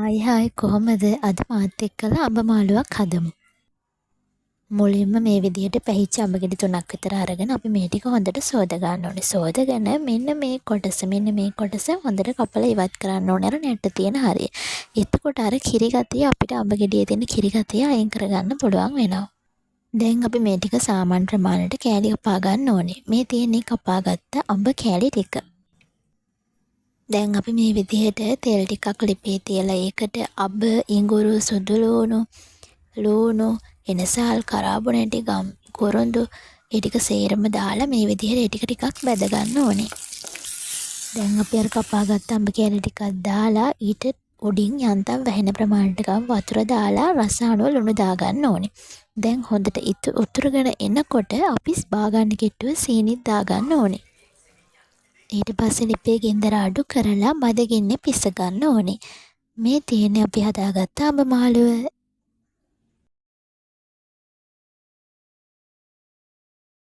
Hi කොහොමද අද මාත් එක්කලා අඹ මාළුවක් හදමු. මුලින්ම මේ විදිහට පැහිච්ච අඹ ගෙඩි 3ක් විතර අරගෙන අපි මේ ටික හොඳට සෝද ගන්න ඕනේ. සෝදගෙන මෙන්න මේ කොටස හොඳට කපලා ඉවත් කරන්න ඕනේ අර නැට්ට තියෙන හරිය. එතකොට අර කිරි ගතිය අපිට අඹ ගෙඩියේ තියෙන කිරි ගතිය අයින් කරගන්න පුළුවන් වෙනවා. දැන් අපි මේ ටික සාමාන්‍ය ප්‍රමාණයට කෑලි කපා ගන්න ඕනේ. මේ තියෙන්නේ කපාගත්ත අඹ කෑලි ටික. දැන් අපි මේ විදිහට තෙල් ටිකක් ලිපේ තියලා ඒකට අබ, ඉඟුරු, සුදුලූණු, ලූණු, එනසාල්, කරාබු නැටි, ගම් කොරොඳු ඒ ටික සේරම දාලා මේ විදිහට ඒ ටික ටිකක් බැද ගන්න ඕනේ. දැන් අපි අර කපාගත්ත අඹ කෑලි ටිකක් දාලා ඊට උඩින් යන්තම් වැහෙන ප්‍රමාණයට වතුර දාලා රස අනුව ලුණු දා ගන්න ඕනේ. දැන් හොඳට උතුරගෙන එනකොට අපි බාගන්න කිට්ටුව සීනිත් දා ගන්න ඕනේ. ඊට පස්සේ ලිපේ ගින්දර අඩු කරලා මද ගින්නේ පිස ගන්න ඕනේ. මේ තියෙන්නේ අපි හදාගත්ත අඹ මාළුව.